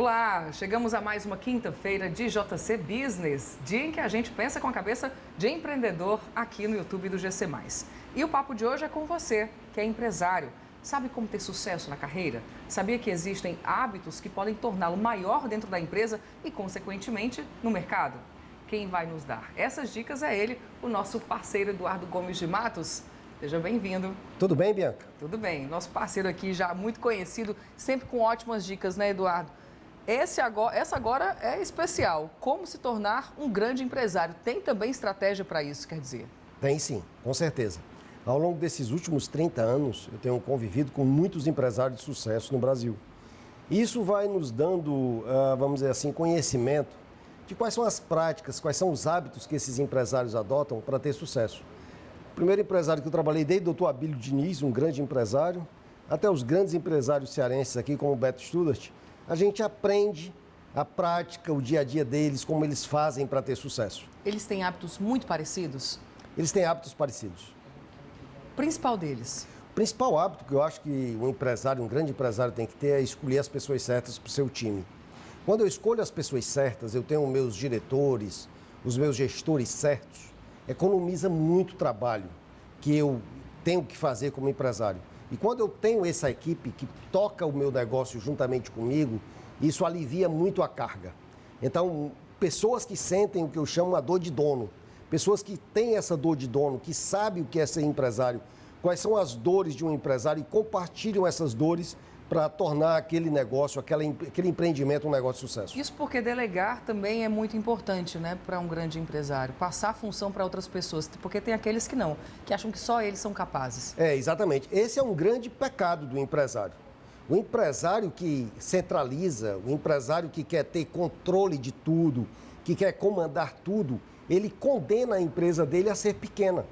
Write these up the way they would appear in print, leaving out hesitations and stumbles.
Olá, chegamos a mais uma quinta-feira de JC Business, dia em que a gente pensa com a cabeça de empreendedor aqui no YouTube do GC+. E o papo de hoje é com você, que é empresário. Sabe como ter sucesso na carreira? Sabia que existem hábitos que podem torná-lo maior dentro da empresa e, consequentemente, no mercado? Quem vai nos dar essas dicas é ele, o nosso parceiro Eduardo Gomes de Matos. Seja bem-vindo. Tudo bem, Bianca? Tudo bem. Nosso parceiro aqui já muito conhecido, sempre com ótimas dicas, né, Eduardo? Essa agora é especial. Como se tornar um grande empresário? Tem também estratégia para isso, quer dizer? Tem sim, com certeza. Ao longo desses últimos 30 anos, eu tenho convivido com muitos empresários de sucesso no Brasil. Isso vai nos dando, vamos dizer assim, conhecimento de quais são as práticas, quais são os hábitos que esses empresários adotam para ter sucesso. O primeiro empresário que eu trabalhei, desde o Dr. Abílio Diniz, um grande empresário, até os grandes empresários cearenses aqui, como o Beto Studart, a gente aprende a prática, o dia a dia deles, como eles fazem para ter sucesso. Eles têm hábitos muito parecidos? Eles têm hábitos parecidos. O principal deles? O principal hábito que eu acho que um empresário, um grande empresário tem que ter é escolher as pessoas certas para o seu time. Quando eu escolho as pessoas certas, eu tenho meus diretores, os meus gestores certos, economiza muito trabalho que eu tenho que fazer como empresário. E quando eu tenho essa equipe que toca o meu negócio juntamente comigo, isso alivia muito a carga. Então, pessoas que sentem o que eu chamo a dor de dono, pessoas que têm essa dor de dono, que sabem o que é ser empresário, quais são as dores de um empresário e compartilham essas dores para tornar aquele negócio, aquele empreendimento um negócio de sucesso. Isso porque delegar também é muito importante, né, para um grande empresário. Passar a função para outras pessoas, porque tem aqueles que não, que acham que só eles são capazes. Exatamente. Esse é um grande pecado do empresário. O empresário que centraliza, o empresário que quer ter controle de tudo, que quer comandar tudo, ele condena a empresa dele a ser pequena.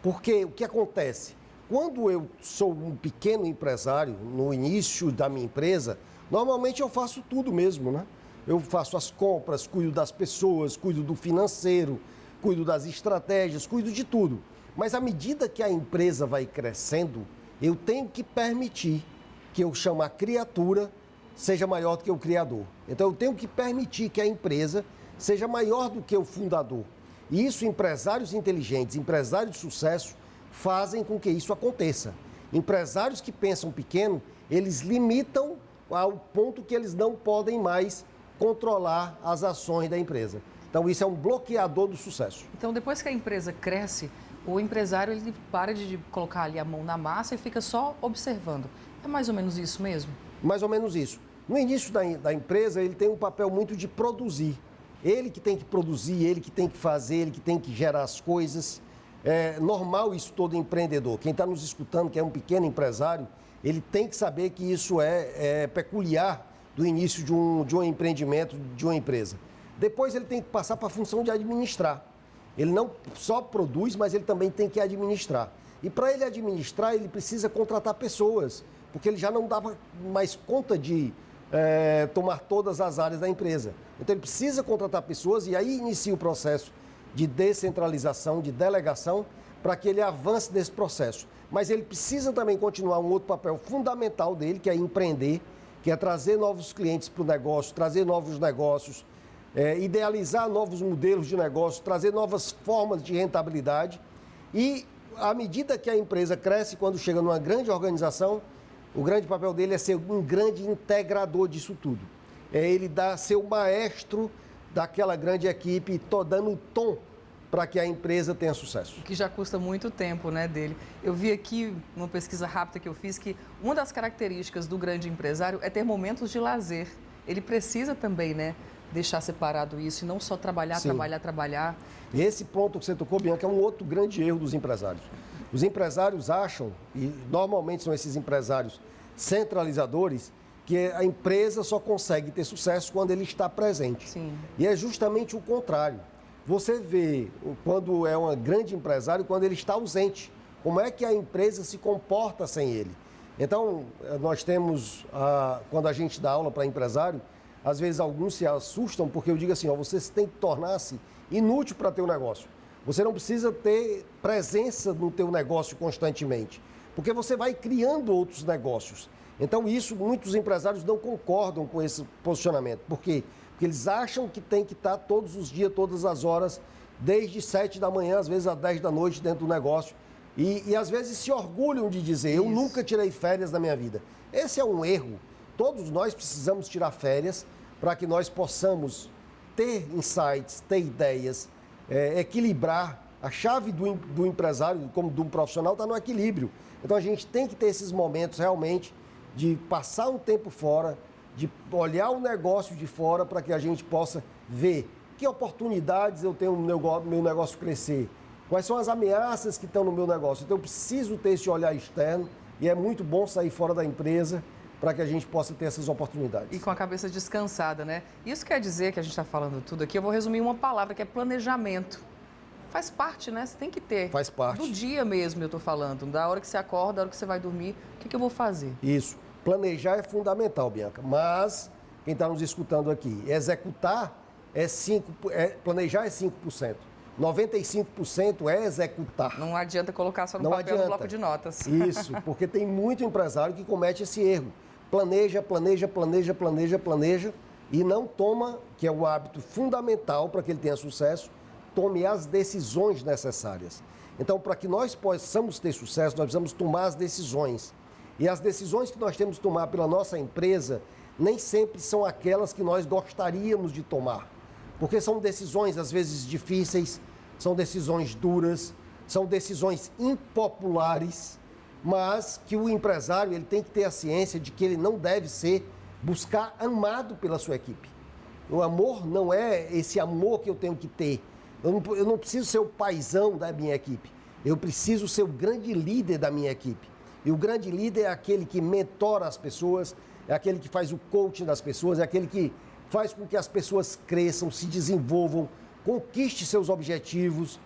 Porque o que acontece? Quando eu sou um pequeno empresário, no início da minha empresa, normalmente eu faço tudo mesmo, né? Eu faço as compras, cuido das pessoas, cuido do financeiro, cuido das estratégias, cuido de tudo. Mas à medida que a empresa vai crescendo, eu tenho que permitir que eu chamo a criatura seja maior do que o criador. Então eu tenho que permitir que a empresa seja maior do que o fundador. E isso empresários inteligentes, empresários de sucesso, fazem com que isso aconteça. Empresários que pensam pequeno, eles limitam ao ponto que eles não podem mais controlar as ações da empresa. Então, isso é um bloqueador do sucesso. Então, depois que a empresa cresce, o empresário ele para de colocar ali a mão na massa e fica só observando. É mais ou menos isso mesmo? Mais ou menos isso. No início da empresa, ele tem um papel muito de produzir. Ele que tem que produzir, ele que tem que fazer, ele que tem que gerar as coisas. É normal isso todo empreendedor. Quem está nos escutando, que é um pequeno empresário, ele tem que saber que isso é peculiar do início de um empreendimento, de uma empresa. Depois ele tem que passar para a função de administrar. Ele não só produz, mas ele também tem que administrar. E para ele administrar, ele precisa contratar pessoas, porque ele já não dava mais conta de tomar todas as áreas da empresa. Então ele precisa contratar pessoas e aí inicia o processo de descentralização, de delegação, para que ele avance nesse processo. Mas ele precisa também continuar um outro papel fundamental dele, que é empreender, que é trazer novos clientes para o negócio, trazer novos negócios, idealizar novos modelos de negócio, trazer novas formas de rentabilidade. E à medida que a empresa cresce, quando chega numa grande organização, o grande papel dele é ser um grande integrador disso tudo. É ele ser o maestro daquela grande equipe, dando o tom para que a empresa tenha sucesso. Que já custa muito tempo, né, dele. Eu vi aqui, numa pesquisa rápida que eu fiz, que uma das características do grande empresário é ter momentos de lazer. Ele precisa também, né, deixar separado isso e não só trabalhar, Sim. trabalhar. Esse ponto que você tocou, Bianca, é um outro grande erro dos empresários. Os empresários acham, e normalmente são esses empresários centralizadores, que a empresa só consegue ter sucesso quando ele está presente. Sim. E é justamente o contrário. Você vê, quando é um grande empresário, quando ele está ausente. Como é que a empresa se comporta sem ele? Então, nós temos, quando a gente dá aula para empresário, às vezes alguns se assustam porque eu digo assim, você tem que tornar-se inútil para ter um negócio. Você não precisa ter presença no teu negócio constantemente, porque você vai criando outros negócios. Então, isso, muitos empresários não concordam com esse posicionamento. Por quê? Porque eles acham que tem que estar todos os dias, todas as horas, desde 7 da manhã, às vezes às 10 da noite dentro do negócio. E às vezes se orgulham de dizer, eu nunca tirei férias na minha vida. Esse é um erro. Todos nós precisamos tirar férias para que nós possamos ter insights, ter ideias, equilibrar. A chave do empresário, como do profissional, está no equilíbrio. Então, a gente tem que ter esses momentos realmente de passar um tempo fora, de olhar o negócio de fora para que a gente possa ver que oportunidades eu tenho no meu negócio crescer, quais são as ameaças que estão no meu negócio. Então, eu preciso ter esse olhar externo e é muito bom sair fora da empresa para que a gente possa ter essas oportunidades. E com a cabeça descansada, né? Isso quer dizer que a gente está falando tudo aqui, eu vou resumir em uma palavra, que é planejamento. Faz parte, né? Você tem que ter. Faz parte. Do dia mesmo, eu estou falando. Da hora que você acorda, da hora que você vai dormir. O que eu vou fazer? Isso. Planejar é fundamental, Bianca. Mas, quem está nos escutando aqui, executar planejar é 5%. 95% é executar. Não adianta colocar só no papel, no bloco de notas. Isso, porque tem muito empresário que comete esse erro. Planeja e não toma, que é o hábito fundamental para que ele tenha sucesso, tome as decisões necessárias. Então, para que nós possamos ter sucesso, nós precisamos tomar as decisões. E as decisões que nós temos que tomar pela nossa empresa nem sempre são aquelas que nós gostaríamos de tomar. Porque são decisões, às vezes, difíceis, são decisões duras, são decisões impopulares, mas que o empresário ele tem que ter a ciência de que ele não deve buscar amado pela sua equipe. O amor não é esse amor que eu tenho que ter. Eu não preciso ser o paizão da minha equipe. Eu preciso ser o grande líder da minha equipe. E o grande líder é aquele que mentora as pessoas, é aquele que faz o coaching das pessoas, é aquele que faz com que as pessoas cresçam, se desenvolvam, conquistem seus objetivos,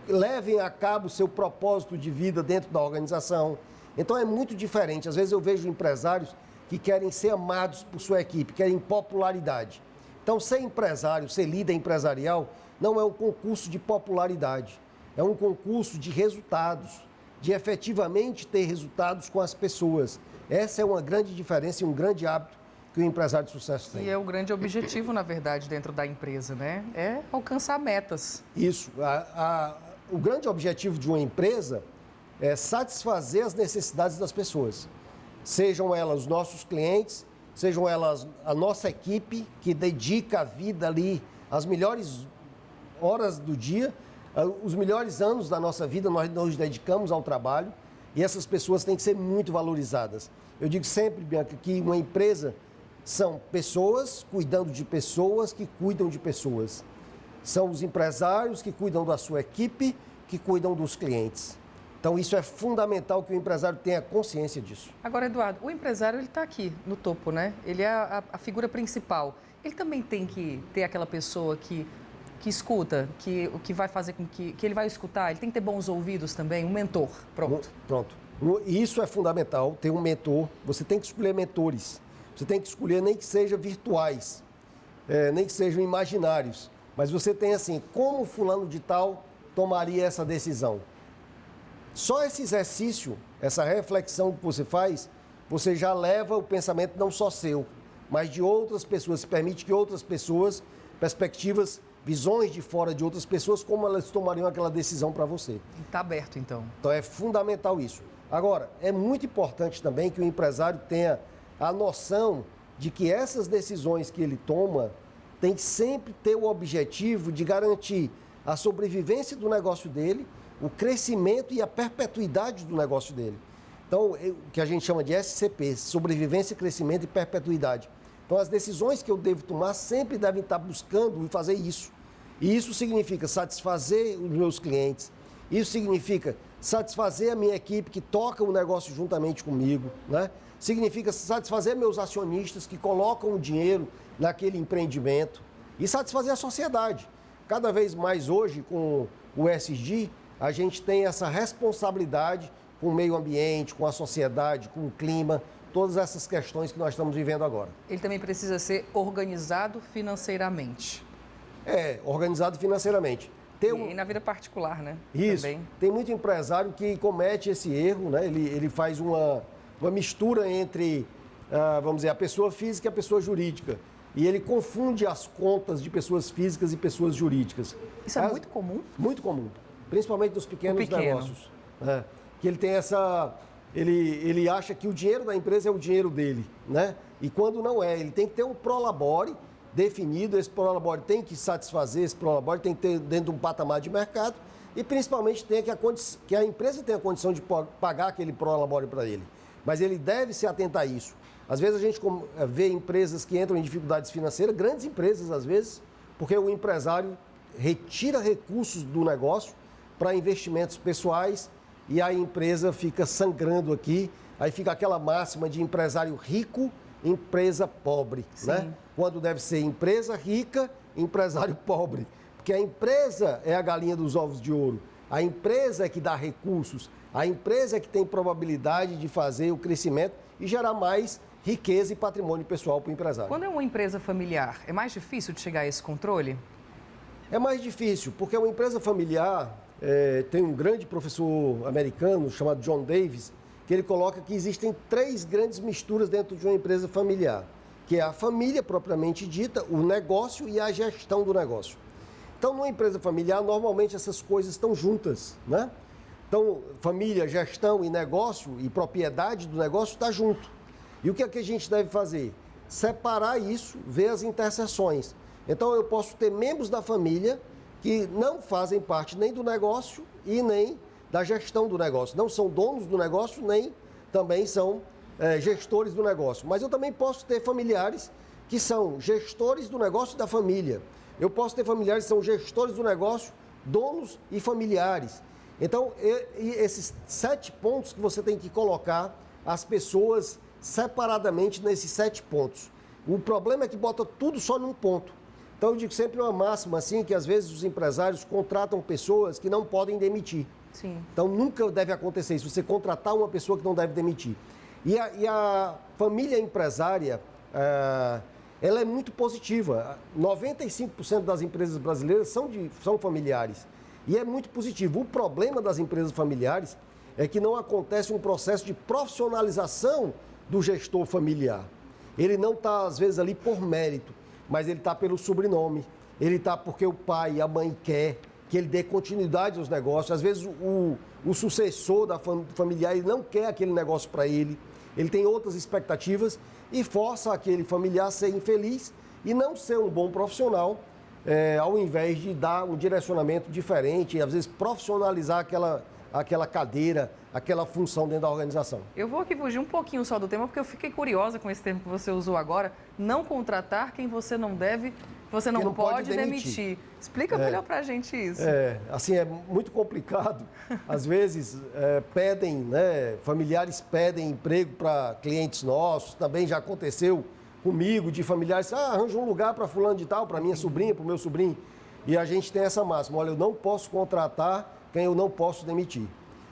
levem a cabo o seu propósito de vida dentro da organização. Então é muito diferente. Às vezes eu vejo empresários que querem ser amados por sua equipe, querem popularidade. Então ser empresário, ser líder empresarial, não é um concurso de popularidade, é um concurso de resultados, de efetivamente ter resultados com as pessoas. Essa é uma grande diferença e um grande hábito que o empresário de sucesso tem. E é o grande objetivo, na verdade, dentro da empresa, né? É alcançar metas. Isso. O grande objetivo de uma empresa é satisfazer as necessidades das pessoas. Sejam elas os nossos clientes, sejam elas a nossa equipe, que dedica a vida ali, as melhores horas do dia, os melhores anos da nossa vida nós nos dedicamos ao trabalho e essas pessoas têm que ser muito valorizadas. Eu digo sempre, Bianca, que uma empresa são pessoas cuidando de pessoas que cuidam de pessoas. São os empresários que cuidam da sua equipe, que cuidam dos clientes. Então, isso é fundamental que o empresário tenha consciência disso. Agora, Eduardo, o empresário está aqui no topo, né? Ele é a figura principal. Ele também tem que ter aquela pessoa que escuta, o que vai fazer com que ele vai escutar, ele tem que ter bons ouvidos também, um mentor. Pronto. Isso é fundamental, ter um mentor. Você tem que escolher mentores. Você tem que escolher nem que sejam virtuais, nem que sejam imaginários. Mas você tem assim, como fulano de tal tomaria essa decisão? Só esse exercício, essa reflexão que você faz, você já leva o pensamento não só seu, mas de outras pessoas. Se permite que outras pessoas, perspectivas, visões de fora de outras pessoas, como elas tomariam aquela decisão para você. Está aberto, então. Então, é fundamental isso. Agora, é muito importante também que o empresário tenha a noção de que essas decisões que ele toma tem que sempre ter o objetivo de garantir a sobrevivência do negócio dele, o crescimento e a perpetuidade do negócio dele. Então, o que a gente chama de SCP, sobrevivência, crescimento e perpetuidade. Então, as decisões que eu devo tomar sempre devem estar buscando fazer isso. E isso significa satisfazer os meus clientes, isso significa satisfazer a minha equipe que toca o negócio juntamente comigo, né? Significa satisfazer meus acionistas que colocam o dinheiro naquele empreendimento e satisfazer a sociedade. Cada vez mais hoje, com o ESG, a gente tem essa responsabilidade com o meio ambiente, com a sociedade, com o clima, todas essas questões que nós estamos vivendo agora. Ele também precisa ser organizado financeiramente. Organizado financeiramente. E na vida particular, né? Isso. Também. Tem muito empresário que comete esse erro, né? Ele faz uma mistura entre vamos dizer, a pessoa física e a pessoa jurídica. E ele confunde as contas de pessoas físicas e pessoas jurídicas. Isso é muito comum? Muito comum, principalmente nos pequenos negócios. Que ele tem essa... Ele acha que o dinheiro da empresa é o dinheiro dele, né? E quando não é, ele tem que ter um prolabore definido, esse prolabore tem que satisfazer, esse prolabore tem que ter dentro de um patamar de mercado e principalmente tem que a empresa tenha a condição de pagar aquele prolabore para ele. Mas ele deve se atentar a isso. Às vezes a gente vê empresas que entram em dificuldades financeiras, grandes empresas às vezes, porque o empresário retira recursos do negócio para investimentos pessoais e a empresa fica sangrando aqui, aí fica aquela máxima de empresário rico, empresa pobre, né? Quando deve ser empresa rica, empresário pobre. Porque a empresa é a galinha dos ovos de ouro, a empresa é que dá recursos, a empresa é que tem probabilidade de fazer o crescimento e gerar mais riqueza e patrimônio pessoal para o empresário. Quando é uma empresa familiar, é mais difícil de chegar a esse controle? É mais difícil, porque uma empresa familiar, tem um grande professor americano chamado John Davis, que ele coloca que existem 3 grandes misturas dentro de uma empresa familiar, que é a família propriamente dita, o negócio e a gestão do negócio. Então, numa empresa familiar, normalmente essas coisas estão juntas, né? Então, família, gestão e negócio e propriedade do negócio está junto. E o que é que a gente deve fazer? Separar isso, ver as interseções. Então, eu posso ter membros da família que não fazem parte nem do negócio e nem da gestão do negócio. Não são donos do negócio, nem também são gestores do negócio. Mas eu também posso ter familiares que são gestores do negócio da família. Eu posso ter familiares que são gestores do negócio, donos e familiares. Então, esses 7 pontos que você tem que colocar as pessoas separadamente nesses 7 pontos. O problema é que bota tudo só num ponto. Então, eu digo sempre uma máxima, assim, que às vezes os empresários contratam pessoas que não podem demitir. Sim. Então, nunca deve acontecer isso, você contratar uma pessoa que não deve demitir. E a família empresária, ela é muito positiva. 95% das empresas brasileiras são familiares. E é muito positivo. O problema das empresas familiares é que não acontece um processo de profissionalização do gestor familiar. Ele não está, às vezes, ali por mérito, mas ele está pelo sobrenome. Ele está porque o pai e a mãe quer que ele dê continuidade aos negócios. Às vezes, o sucessor da familiar ele não quer aquele negócio para ele. Ele tem outras expectativas e força aquele familiar a ser infeliz e não ser um bom profissional, ao invés de dar um direcionamento diferente e, às vezes, profissionalizar aquela cadeira, aquela função dentro da organização. Eu vou aqui fugir um pouquinho só do tema, porque eu fiquei curiosa com esse termo que você usou agora. Não contratar quem você não deve, você não pode demitir. Explica melhor pra gente isso. Assim, é muito complicado. Às vezes, familiares pedem emprego para clientes nossos. Também já aconteceu comigo, de familiares, arranja um lugar para fulano de tal, para minha sobrinha, para o meu sobrinho. E a gente tem essa máxima, olha, eu não posso contratar quem eu não posso demitir.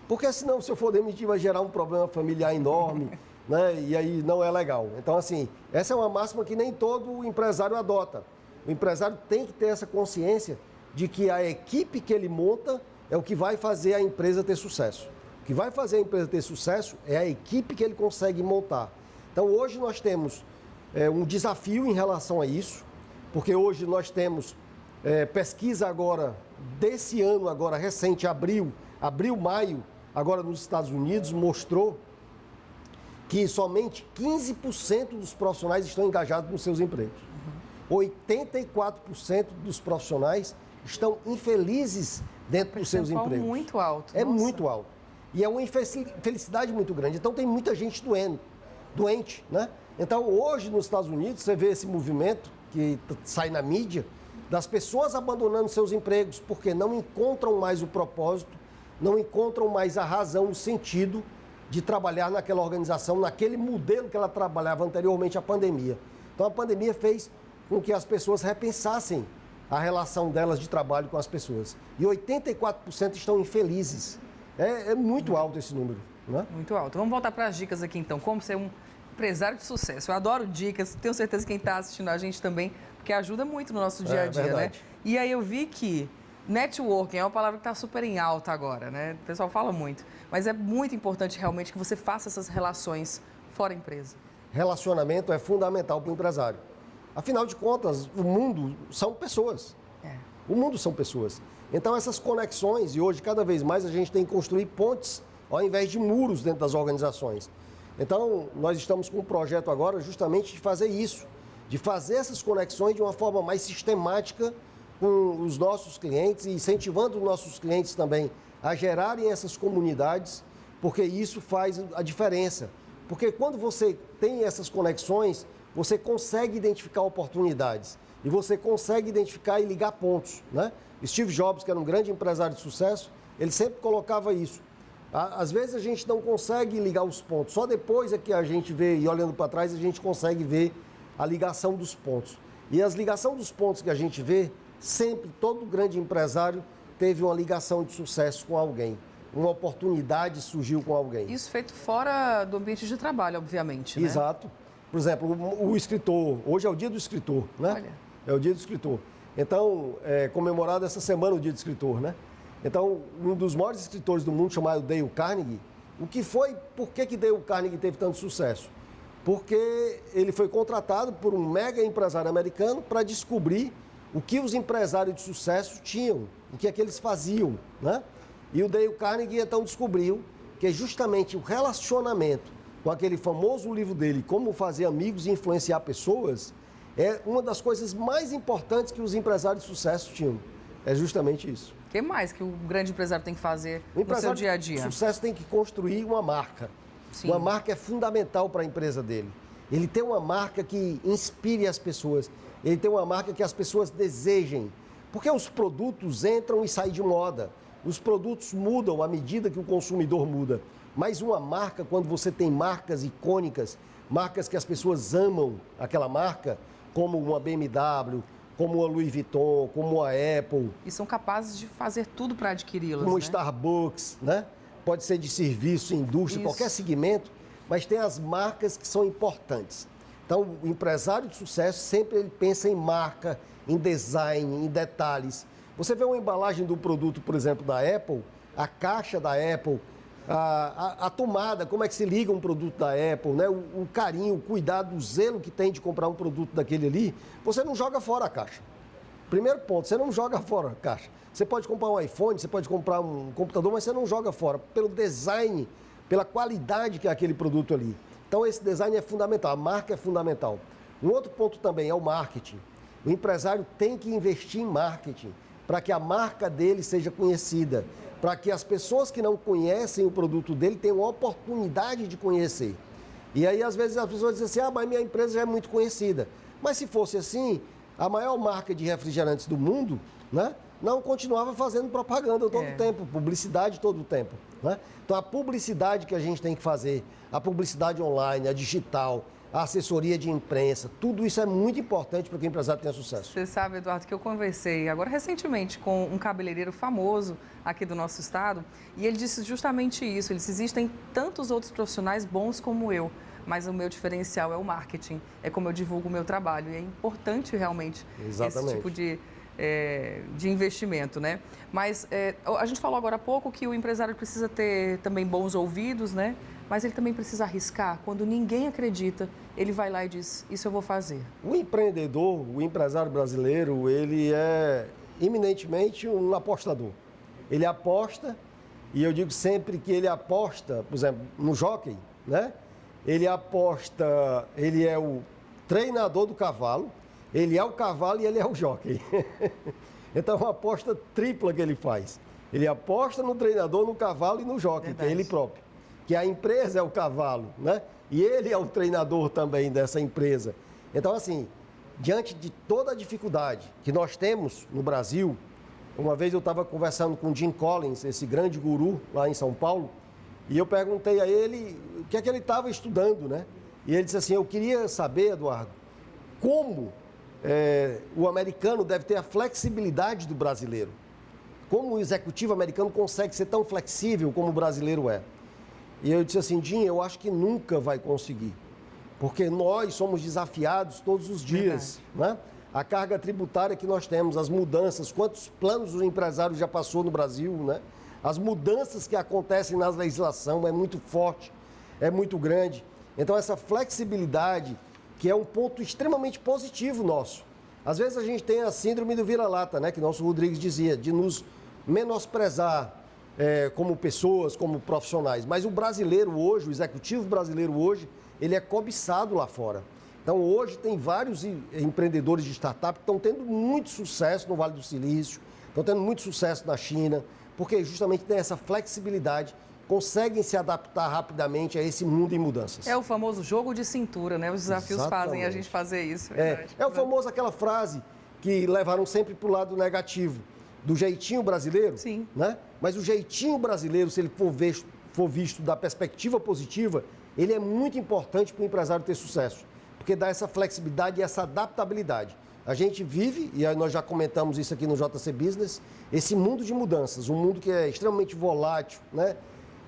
Porque senão, se eu for demitir, vai gerar um problema familiar enorme, né? E aí não é legal. Então, assim, essa é uma máxima que nem todo empresário adota. O empresário tem que ter essa consciência de que a equipe que ele monta é o que vai fazer a empresa ter sucesso. O que vai fazer a empresa ter sucesso é a equipe que ele consegue montar. Então, hoje nós temos um desafio em relação a isso, porque hoje nós temos pesquisa agora, desse ano agora recente, abril, maio, agora nos Estados Unidos, mostrou que somente 15% dos profissionais estão engajados nos seus empregos. 84% dos profissionais estão infelizes dentro dos seus empregos. É muito alto. É muito alto. E é uma infelicidade muito grande. Então, tem muita gente doente, né? Então, hoje, nos Estados Unidos, você vê esse movimento que sai na mídia, das pessoas abandonando seus empregos, porque não encontram mais o propósito, não encontram mais a razão, o sentido de trabalhar naquela organização, naquele modelo que ela trabalhava anteriormente à pandemia. Então, a pandemia fez com que as pessoas repensassem a relação delas de trabalho com as pessoas. E 84% estão infelizes. É muito alto esse número, né? Muito alto. Vamos voltar para as dicas aqui, então. Como ser um empresário de sucesso. Eu adoro dicas, tenho certeza que quem está assistindo a gente também, porque ajuda muito no nosso dia a dia, né? E aí eu vi que networking é uma palavra que está super em alta agora, né? O pessoal fala muito. Mas é muito importante realmente que você faça essas relações fora empresa. relacionamento é fundamental para o empresário. Afinal de contas, o mundo são pessoas. O mundo são pessoas. Então, essas conexões, e hoje, cada vez mais, a gente tem que construir pontes ao invés de muros dentro das organizações. Então, nós estamos com um projeto agora justamente de fazer isso, de fazer essas conexões de uma forma mais sistemática com os nossos clientes e incentivando os nossos clientes também a gerarem essas comunidades, porque isso faz a diferença. Porque quando você tem essas conexões, você consegue identificar oportunidades e você consegue identificar e ligar pontos, né? Steve Jobs, que era um grande empresário de sucesso, ele sempre colocava isso. Às vezes a gente não consegue ligar os pontos, só depois é que a gente vê, e olhando para trás, a gente consegue ver a ligação dos pontos. E as ligações dos pontos que a gente vê, sempre, todo grande empresário teve uma ligação de sucesso com alguém. Uma oportunidade surgiu com alguém. Isso feito fora do ambiente de trabalho, obviamente, né? Exato. Por exemplo, o escritor, hoje é o dia do escritor, né? Olha. É o dia do escritor. Então, é comemorado essa semana o dia do escritor, né? Então, um dos maiores escritores do mundo, chamado Dale Carnegie, por que Dale Carnegie teve tanto sucesso? Porque ele foi contratado por um mega empresário americano para descobrir o que os empresários de sucesso tinham, o que é que eles faziam, né? E o Dale Carnegie, então, descobriu que justamente o relacionamento com aquele famoso livro dele, Como Fazer Amigos e Influenciar Pessoas, é uma das coisas mais importantes que os empresários de sucesso tinham. É justamente isso. O que mais que o grande empresário tem que fazer no seu dia a dia? O sucesso tem que construir uma marca. Sim. Uma marca é fundamental para a empresa dele. Ele tem uma marca que inspire as pessoas. Ele tem uma marca que as pessoas desejem. Porque os produtos entram e saem de moda. Os produtos mudam à medida que o consumidor muda. Mas uma marca, quando você tem marcas icônicas, marcas que as pessoas amam aquela marca, como uma BMW, como uma Louis Vuitton, como uma Apple. E são capazes de fazer tudo para adquiri-las, como né? Starbucks, né? Pode ser de serviço, indústria, Isso. qualquer segmento, mas tem as marcas que são importantes. Então, o empresário de sucesso sempre ele pensa em marca, em design, em detalhes. Você vê uma embalagem do produto, por exemplo, da Apple, a caixa da Apple, a tomada, como é que se liga um produto da Apple, né? O carinho, o cuidado, o zelo que tem de comprar um produto daquele ali, você não joga fora a caixa. Primeiro ponto, você não joga fora a caixa. Você pode comprar um iPhone, você pode comprar um computador, mas você não joga fora, pelo design, pela qualidade que é aquele produto ali. Então, esse design é fundamental, a marca é fundamental. Um outro ponto também é o marketing. O empresário tem que investir em marketing para que a marca dele seja conhecida, para que as pessoas que não conhecem o produto dele tenham a oportunidade de conhecer. E aí, às vezes, as pessoas dizem assim, mas minha empresa já é muito conhecida. Mas se fosse assim, a maior marca de refrigerantes do mundo, né, não continuava fazendo propaganda todo o tempo, publicidade todo o tempo, né? Então, a publicidade que a gente tem que fazer, a publicidade online, a digital, a assessoria de imprensa, tudo isso é muito importante para que o empresário tenha sucesso. Você sabe, Eduardo, que eu conversei agora recentemente com um cabeleireiro famoso aqui do nosso estado e ele disse justamente isso. Ele disse, existem tantos outros profissionais bons como eu, mas o meu diferencial é o marketing, é como eu divulgo o meu trabalho e é importante realmente esse tipo de investimento, né? Mas a gente falou agora há pouco que o empresário precisa ter também bons ouvidos, né? Mas ele também precisa arriscar. Quando ninguém acredita, ele vai lá e diz, isso eu vou fazer. O empreendedor, o empresário brasileiro, ele é eminentemente um apostador. Ele aposta, e eu digo sempre que ele aposta, por exemplo, no jockey, né? Ele aposta, ele é o treinador do cavalo, ele é o cavalo e ele é o jockey. Então, é uma aposta tripla que ele faz. Ele aposta no treinador, no cavalo e no jockey, que é ele próprio. Que a empresa é o cavalo, né? E ele é o treinador também dessa empresa. Então, assim, diante de toda a dificuldade que nós temos no Brasil, uma vez eu estava conversando com o Jim Collins, esse grande guru lá em São Paulo, e eu perguntei a ele o que é que ele estava estudando, né? E ele disse assim, eu queria saber, Eduardo, como o americano deve ter a flexibilidade do brasileiro. Como o executivo americano consegue ser tão flexível como o brasileiro é. E eu disse assim, Jim, eu acho que nunca vai conseguir, porque nós somos desafiados todos os dias, né? A carga tributária que nós temos, as mudanças, quantos planos o empresário já passou no Brasil, né? As mudanças que acontecem na legislação é muito forte, é muito grande. Então, essa flexibilidade, que é um ponto extremamente positivo nosso. Às vezes a gente tem a síndrome do vira-lata, né, que nosso Rodrigues dizia, de nos menosprezar como pessoas, como profissionais. Mas o brasileiro hoje, o executivo brasileiro hoje, ele é cobiçado lá fora. Então, hoje tem vários empreendedores de startup que estão tendo muito sucesso no Vale do Silício, estão tendo muito sucesso na China, porque justamente tem essa flexibilidade, conseguem se adaptar rapidamente a esse mundo em mudanças. É o famoso jogo de cintura, né? Os desafios fazem a gente fazer isso. É o famoso aquela frase que levaram sempre para o lado negativo, do jeitinho brasileiro. Sim. Né? Mas o jeitinho brasileiro, se ele for visto da perspectiva positiva, ele é muito importante para o empresário ter sucesso, porque dá essa flexibilidade e essa adaptabilidade. A gente vive, e nós já comentamos isso aqui no JC Business, esse mundo de mudanças, um mundo que é extremamente volátil, né?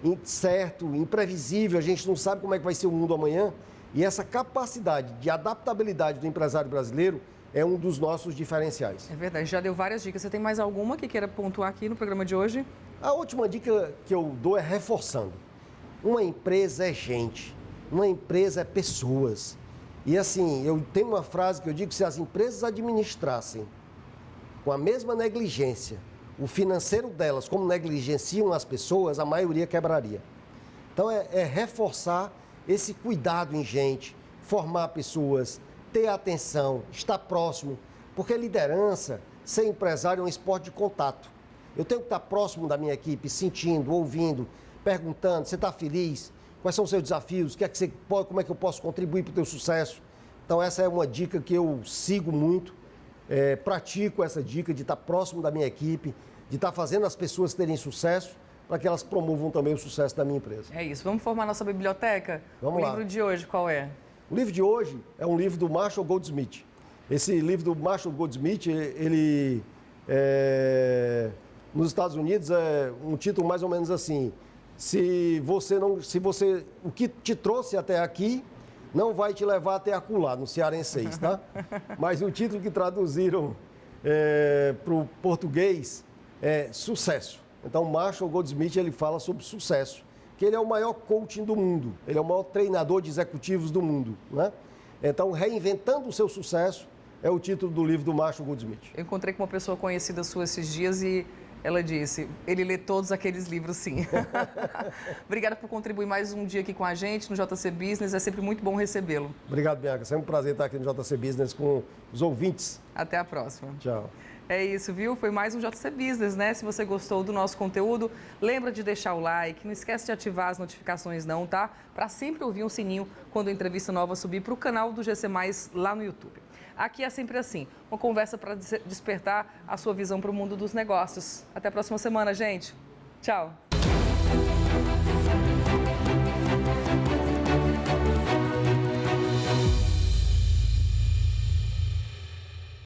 Incerto, imprevisível, a gente não sabe como é que vai ser o mundo amanhã, e essa capacidade de adaptabilidade do empresário brasileiro é um dos nossos diferenciais. É verdade, já deu várias dicas. Você tem mais alguma que queira pontuar aqui no programa de hoje? A última dica que eu dou é reforçando. Uma empresa é gente, uma empresa é pessoas. E assim, eu tenho uma frase que eu digo que se as empresas administrassem com a mesma negligência o financeiro delas, como negligenciam as pessoas, a maioria quebraria. Então, é reforçar esse cuidado em gente, formar pessoas, ter atenção, estar próximo, porque liderança, ser empresário é um esporte de contato. Eu tenho que estar próximo da minha equipe, sentindo, ouvindo, perguntando, você está feliz? Quais são os seus desafios? Como é que eu posso contribuir para o teu sucesso? Então, essa é uma dica que eu sigo muito, pratico essa dica de estar próximo da minha equipe, de estar fazendo as pessoas terem sucesso, para que elas promovam também o sucesso da minha empresa. É isso. Vamos formar nossa biblioteca? Vamos lá. O livro de hoje qual é? O livro de hoje é um livro do Marshall Goldsmith. Esse livro do Marshall Goldsmith, ele nos Estados Unidos é um título mais ou menos assim: o que te trouxe até aqui não vai te levar até acolá, no cearenseis, tá? Mas o título que traduziram para o português é Sucesso. Então, Marshall Goldsmith, ele fala sobre sucesso, que ele é o maior coaching do mundo, ele é o maior treinador de executivos do mundo, né? Então, Reinventando o Seu Sucesso é o título do livro do Marshall Goldsmith. Eu encontrei com uma pessoa conhecida sua esses dias e ela disse, ele lê todos aqueles livros, sim. Obrigada por contribuir mais um dia aqui com a gente no JC Business, é sempre muito bom recebê-lo. Obrigado, Bianca, sempre um prazer estar aqui no JC Business com os ouvintes. Até a próxima. Tchau. É isso, viu? Foi mais um JC Business, né? Se você gostou do nosso conteúdo, lembra de deixar o like, não esquece de ativar as notificações não, tá? Para sempre ouvir um sininho quando a entrevista nova subir para o canal do GC+, lá no YouTube. Aqui é sempre assim, uma conversa para despertar a sua visão para o mundo dos negócios. Até a próxima semana, gente. Tchau.